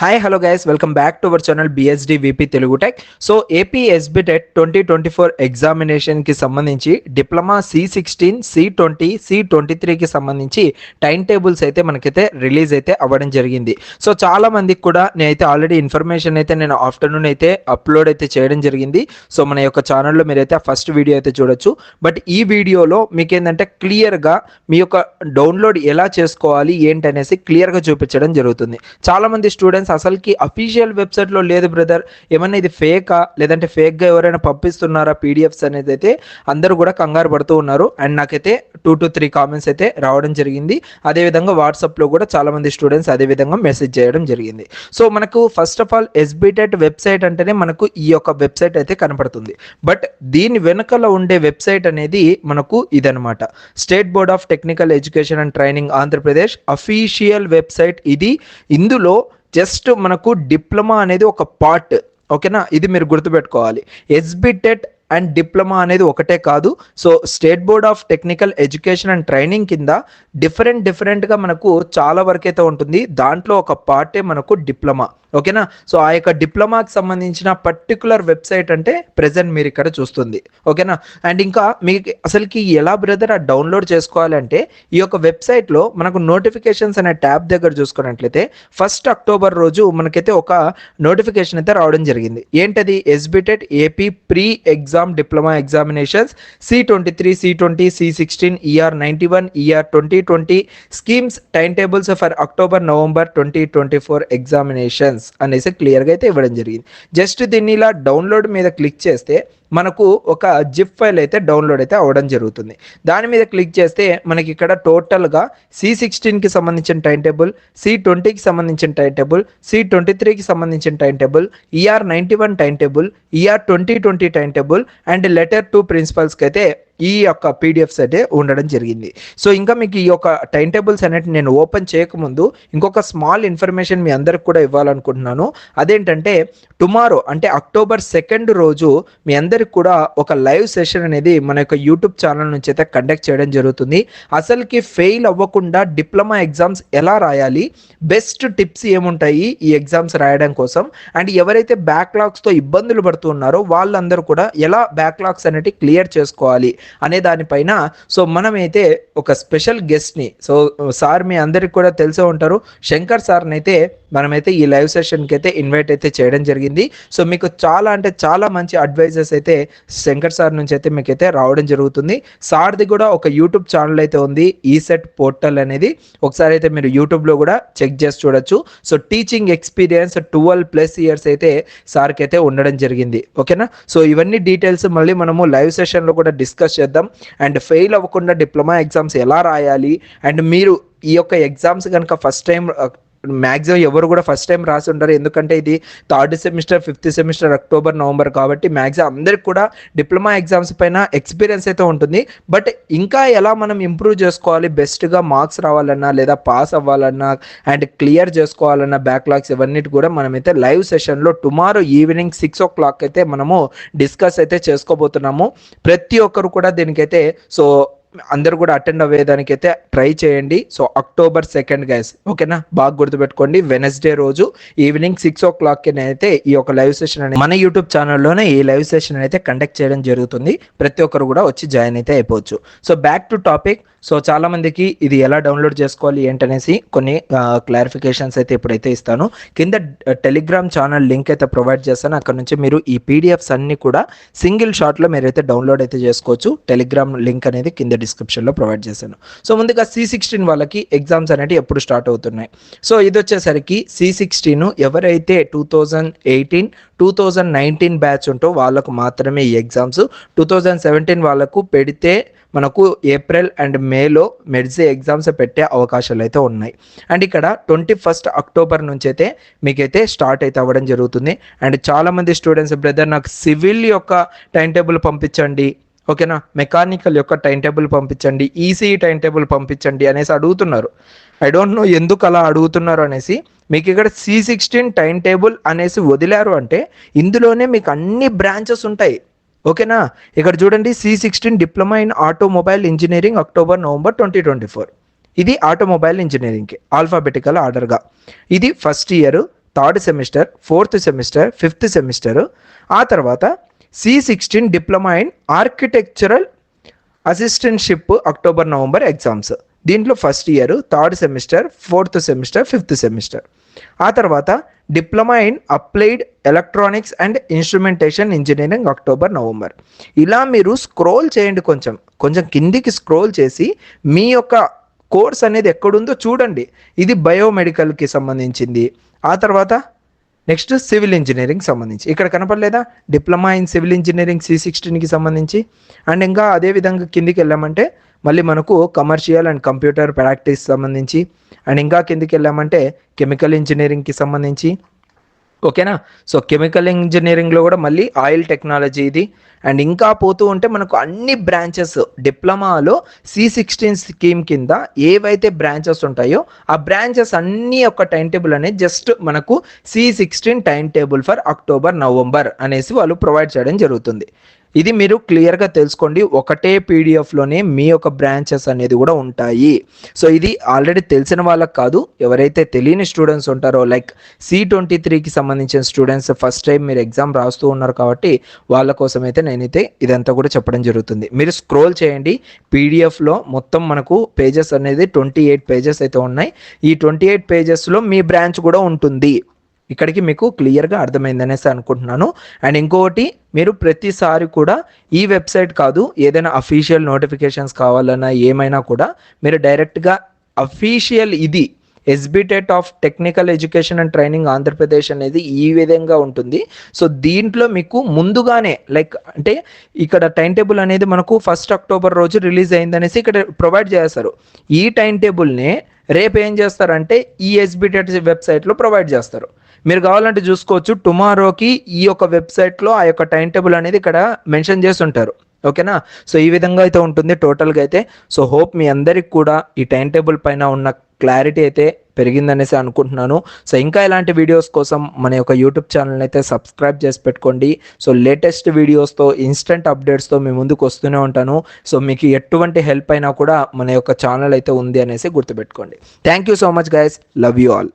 Hi hello guys welcome back to our channel BSD VP Telugu tech. So AP SBTET 2024 ఎగ్జామినేషన్కి సంబంధించి diploma C16 C20 C23కి సంబంధించి time tables అయితే మనకైతే release అయితే అవ్వడం జరిగింది. సో చాలా మందికి కూడా నేనైతే ఆల్రెడీ ఇన్ఫర్మేషన్ అయితే నేను ఆఫ్టర్నూన్ అయితే అప్లోడ్ అయితే చేయడం జరిగింది. సో మన యొక్క ఛానల్లో మీరైతే ఫస్ట్ వీడియో అయితే చూడొచ్చు. బట్ ఈ వీడియోలో మీకు ఏంటంటే క్లియర్గా మీ యొక్క డౌన్లోడ్ ఎలా చేసుకోవాలి ఏంటి అనేసి క్లియర్గా చూపించడం జరుగుతుంది. చాలామంది స్టూడెంట్స్ అసలుకి అఫీషియల్ వెబ్సైట్లో లేదు బ్రదర్, ఏమన్నా ఇది ఫేకా లేదంటే ఫేక్గా ఎవరైనా పంపిస్తున్నారా పీడిఎఫ్స్ అనేది అయితే అందరూ కూడా కంగారు పడుతూ ఉన్నారు. అండ్ నాకైతే 2 to 3 కామెంట్స్ అయితే రావడం జరిగింది. అదేవిధంగా వాట్సాప్లో కూడా చాలామంది స్టూడెంట్స్ అదేవిధంగా మెసేజ్ చేయడం జరిగింది. సో మనకు first of all SBTET website అంటేనే మనకు ఈ యొక్క వెబ్సైట్ అయితే కనపడుతుంది. బట్ దీని వెనుకల ఉండే వెబ్సైట్ అనేది మనకు ఇదనమాట, state board of technical education and training Andhra Pradesh official website ఇది. ఇందులో జస్ట్ మనకు డిప్లొమా అనేది ఒక పార్ట్, ఓకేనా? ఇది మీరు గుర్తుపెట్టుకోవాలి. ఎస్బిటెట్ అండ్ డిప్లొమా అనేది ఒకటే కాదు. So state board of technical education and training కింద డిఫరెంట్గా మనకు చాలా వరకు అయితే ఉంటుంది. దాంట్లో ఒక పార్టే మనకు డిప్లొమా, ఓకేనా? సో ఆ యొక్క డిప్లొమాకి సంబంధించిన పర్టికులర్ వెబ్సైట్ అంటే ప్రెజెంట్ మీరు ఇక్కడ చూస్తుంది, ఓకేనా? అండ్ ఇంకా మీకు అసలుకి ఎలా బ్రదర్ ఆ డౌన్లోడ్ చేసుకోవాలంటే ఈ యొక్క వెబ్సైట్లో మనకు నోటిఫికేషన్స్ అనే ట్యాబ్ దగ్గర చూసుకున్నట్లయితే 1 అక్టోబర్ రోజు మనకైతే ఒక నోటిఫికేషన్ అయితే రావడం జరిగింది. ఏంటది? SBTET AP pre exam diploma examinations C23 C20 C16 ER91 ER2020 schemes time tables for October November 2024 examinations అనేసి క్లియర్గా అయితే ఇవ్వడం జరిగింది. జస్ట్ దీన్ని ఇలా డౌన్లోడ్ మీద క్లిక్ చేస్తే మనకు ఒక జిప్ ఫైల్ అయితే డౌన్లోడ్ అయితే అవ్వడం జరుగుతుంది. దాని మీద క్లిక్ చేస్తే మనకి ఇక్కడ టోటల్గా C16కి సంబంధించిన టైం టేబుల్, C20కి సంబంధించిన టైం టేబుల్, C23కి సంబంధించిన time table, ER91 time table, ER2020 time table and letter to ప్రిన్సిపల్స్కి అయితే ఈ యొక్క పీడిఎఫ్స్ అయితే ఉండడం జరిగింది. సో ఇంకా మీకు ఈ యొక్క టైం టేబుల్స్ అనేవి నేను ఓపెన్ చేయకముందు ఇంకొక స్మాల్ ఇన్ఫర్మేషన్ మీ అందరికి కూడా ఇవ్వాలనుకుంటున్నాను. అదేంటంటే టుమారో అంటే అక్టోబర్ 2 రోజు మీ అందరికి కూడా ఒక లైవ్ సెషన్ అనేది మన యొక్క యూట్యూబ్ ఛానల్ నుంచి అయితే కండక్ట్ చేయడం జరుగుతుంది. అసలుకి ఫెయిల్ అవ్వకుండా డిప్లొమా ఎగ్జామ్స్ ఎలా రాయాలి, బెస్ట్ టిప్స్ ఏముంటాయి ఈ ఎగ్జామ్స్ రాయడం కోసం, అండ్ ఎవరైతే బ్యాక్లాగ్స్తో ఇబ్బందులు పడుతున్నారో వాళ్ళందరూ కూడా ఎలా బ్యాక్లాగ్స్ అనేవి క్లియర్ చేసుకోవాలి అనే దానిపైన సో మనమైతే ఒక స్పెషల్ గెస్ట్ని, సో సార్ మీ అందరికి కూడా తెలిసే ఉంటారు, శంకర్ సార్ని అయితే మనమైతే ఈ లైవ్ సెషన్కి అయితే ఇన్వైట్ అయితే చేయడం జరిగింది. సో మీకు చాలా అంటే చాలా మంచి అడ్వైజెస్ అయితే శంకర్ సార్ నుంచి అయితే మీకు అయితే రావడం జరుగుతుంది. సార్ది కూడా ఒక యూట్యూబ్ ఛానల్ అయితే ఉంది, ఈసెట్ పోర్టల్ అనేది. ఒకసారి అయితే మీరు యూట్యూబ్లో కూడా చెక్ చేసి చూడొచ్చు. సో టీచింగ్ ఎక్స్పీరియన్స్ 12+ ఇయర్స్ అయితే సార్కి అయితే ఉండడం జరిగింది, ఓకేనా? సో ఇవన్నీ డీటెయిల్స్ మళ్ళీ మనము లైవ్ సెషన్లో కూడా డిస్కస్ చేద్దాం. అండ్ ఫెయిల్ అవ్వకుండా డిప్లొమా ఎగ్జామ్స్ ఎలా రాయాలి, అండ్ మీరు ఈ యొక్క ఎగ్జామ్స్ కనుక ఫస్ట్ టైం మ్యాక్సిమం ఎవరు కూడా ఫస్ట్ టైం రాసి ఉంటారు, ఎందుకంటే ఇది 3rd semester 5th semester October November కాబట్టి మ్యాక్సిమం అందరికి కూడా డిప్లొమా ఎగ్జామ్స్ పైన ఎక్స్పీరియన్స్ అయితే ఉంటుంది. బట్ ఇంకా ఎలా మనం ఇంప్రూవ్ చేసుకోవాలి, బెస్ట్గా మార్క్స్ రావాలన్నా లేదా పాస్ అవ్వాలన్నా అండ్ క్లియర్ చేసుకోవాలన్నా బ్యాక్లాగ్స్ ఇవన్నిటి కూడా మనమైతే లైవ్ సెషన్లో టుమారో ఈవినింగ్ 6 o'clock అయితే మనము డిస్కస్ అయితే చేసుకోబోతున్నాము. ప్రతి ఒక్కరు కూడా దీనికైతే సో అందరూ కూడా అటెండ్ అయ్యేదానికి అయితే ట్రై చేయండి. సో అక్టోబర్ 2 గైస్, ఓకేనా? బాగా గుర్తుపెట్టుకోండి. వెనస్డే రోజు ఈవినింగ్ 6 o'clock అయితే ఈ యొక్క లైవ్ సెషన్ అనేది మన యూట్యూబ్ ఛానల్లోనే ఈ లైవ్ సెషన్ అయితే కండక్ట్ చేయడం జరుగుతుంది. ప్రతి ఒక్కరు కూడా వచ్చి జాయిన్ అయితే అయిపోవచ్చు. So back to topic. So చాలా మందికి ఇది ఎలా డౌన్లోడ్ చేసుకోవాలి ఏంటనేసి కొన్ని క్లారిఫికేషన్స్ అయితే ఇప్పుడైతే ఇస్తాను. కింద టెలిగ్రామ్ ఛానల్ లింక్ అయితే ప్రొవైడ్ చేస్తాను. అక్కడ నుంచి మీరు ఈ పీడిఎఫ్స్ అన్ని కూడా సింగిల్ షాట్లో మీరైతే డౌన్లోడ్ అయితే చేసుకోవచ్చు. టెలిగ్రామ్ లింక్ అనేది కింద డిస్క్రిప్షన్లో ప్రొవైడ్ చేశాను. సో ముందుగా C16 వాళ్ళకి ఎగ్జామ్స్ అనేవి ఎప్పుడు స్టార్ట్ అవుతున్నాయి. సో ఇది వచ్చేసరికి C16 ఎవరైతే 2018 2019 బ్యాచ్ ఉంటో వాళ్ళకు మాత్రమే ఈ ఎగ్జామ్స్. 2017 వాళ్ళకు పెడితే మనకు ఏప్రిల్ అండ్ మేలో మెడ్సే ఎగ్జామ్స్ పెట్టే అవకాశాలు అయితే ఉన్నాయి. అండ్ ఇక్కడ 21 అక్టోబర్ నుంచి అయితే మీకైతే స్టార్ట్ అయితే అవ్వడం జరుగుతుంది. అండ్ చాలామంది స్టూడెంట్స్ బ్రదర్ నాకు సివిల్ యొక్క టైం టేబుల్ పంపించండి, ఓకేనా, మెకానికల్ యొక్క టైం టేబుల్ పంపించండి, ఈసీఈ టైం టేబుల్ పంపించండి అనేసి అడుగుతున్నారు. ఐ డోంట్ నో ఎందుకు అలా అడుగుతున్నారు అనేసి. మీకు ఇక్కడ C16 టైం టేబుల్ అనేసి వదిలారు అంటే ఇందులోనే మీకు అన్ని బ్రాంచెస్ ఉంటాయి, ఓకేనా? ఇక్కడ చూడండి, C16 diploma in automobile engineering October November 2024. ఇది ఆటోమొబైల్ ఇంజనీరింగ్కి ఆల్ఫాబెటికల్ ఆర్డర్గా. ఇది first year, third semester, fourth semester, fifth semester. ఆ తర్వాత C16 diploma in architectural assistantship October November exams. దీంట్లో first year, third semester, fourth semester, fifth semester. ఆ తర్వాత diploma in applied electronics and instrumentation engineering October November. ఇలా మీరు scroll చేయండి, కొంచెం కిందికి స్క్రోల్ చేసి మీ యొక్క కోర్స్ అనేది ఎక్కడుందో చూడండి. ఇది బయోమెడికల్కి సంబంధించింది. ఆ తర్వాత నెక్స్ట్ సివిల్ ఇంజనీరింగ్ సంబంధించి ఇక్కడ కనపడలేదా, డిప్లొమా ఇన్ సివిల్ ఇంజనీరింగ్ C16కి సంబంధించి. అండ్ ఇంకా అదే విధంగా కిందికి వెళ్ళామంటే మళ్ళీ మనకు కమర్షియల్ అండ్ కంప్యూటర్ ప్రాక్టీస్ సంబంధించి. అండ్ ఇంకా కిందికి వెళ్ళామంటే కెమికల్ ఇంజనీరింగ్కి సంబంధించి. ఓకేనా. సో కెమికల్ ఇంజనీరింగ్లో కూడా మళ్ళీ ఆయిల్ టెక్నాలజీ ఇది. అండ్ ఇంకా పోతూ ఉంటే మనకు అన్ని బ్రాంచెస్ డిప్లొమాలో C16 స్కీమ్ కింద ఏవైతే బ్రాంచెస్ ఉంటాయో ఆ బ్రాంచెస్ అన్ని యొక్క టైం టేబుల్ అనేది జస్ట్ మనకు C16 time table for October November అనేసి వాళ్ళు ప్రొవైడ్ చేయడం జరుగుతుంది. ఇది మీరు క్లియర్గా తెలుసుకోండి. ఒకటే పీడిఎఫ్లోనే మీ యొక్క బ్రాంచెస్ అనేది కూడా ఉంటాయి. సో ఇది ఆల్రెడీ తెలిసిన వాళ్ళకి కాదు, ఎవరైతే తెలియని స్టూడెంట్స్ ఉంటారో లైక్ C23కి సంబంధించిన స్టూడెంట్స్ ఫస్ట్ టైం మీరు ఎగ్జామ్ రాస్తూ ఉన్నారు కాబట్టి వాళ్ళ కోసం అయితే నేనైతే ఇదంతా కూడా చెప్పడం జరుగుతుంది. మీరు స్క్రోల్ చేయండి, పీడిఎఫ్లో మొత్తం మనకు పేజెస్ అనేది 28 పేజెస్ అయితే ఉన్నాయి. ఈ 28 పేజెస్లో మీ బ్రాంచ్ కూడా ఉంటుంది. ఇక్కడికి మీకు క్లియర్గా అర్థమైందనేసి అనుకుంటున్నాను. అండ్ ఇంకొకటి, మీరు ప్రతిసారి కూడా ఈ వెబ్సైట్ కాదు, ఏదైనా అఫీషియల్ నోటిఫికేషన్స్ కావాలన్నా ఏమైనా కూడా మీరు డైరెక్ట్గా అఫీషియల్ ఇది SBTET of technical education and training Andhra Pradesh అనేది ఈ విధంగా ఉంటుంది. సో దీంట్లో మీకు ముందుగానే లైక్ అంటే ఇక్కడ టైం టేబుల్ అనేది మనకు 1 అక్టోబర్ రోజు రిలీజ్ అయిందనేసి ఇక్కడ ప్రొవైడ్ చేస్తారు. ఈ టైం టేబుల్నే రేపు ఏం చేస్తారంటే ఈ SBTET వెబ్సైట్లో ప్రొవైడ్ చేస్తారు. మీరు కావాలంటే చూసుకోవచ్చు, టుమారోకి ఈ యొక్క వెబ్సైట్లో ఆ యొక్క టైం టేబుల్ అనేది ఇక్కడ మెన్షన్ చేసి ఉంటారు. ఓకేనా. సో ఈ విధంగా అయితే ఉంటుంది టోటల్గా అయితే. సో హోప్ మీ అందరికి కూడా ఈ టైం టేబుల్ పైన ఉన్న క్లారిటీ అయితే పెరిగిందనేసి అనుకుంటున్నాను. సో ఇంకా ఇలాంటి వీడియోస్ కోసం మన యొక్క యూట్యూబ్ ఛానల్ అయితే సబ్స్క్రైబ్ చేసి పెట్టుకోండి. సో లేటెస్ట్ వీడియోస్తో, ఇన్స్టెంట్ అప్డేట్స్తో మీ ముందుకు వస్తూనే ఉంటాను. సో మీకు ఎటువంటి హెల్ప్ అయినా కూడా మన యొక్క ఛానల్ అయితే ఉంది అనేసి గుర్తుపెట్టుకోండి. Thank you so much guys, love you all.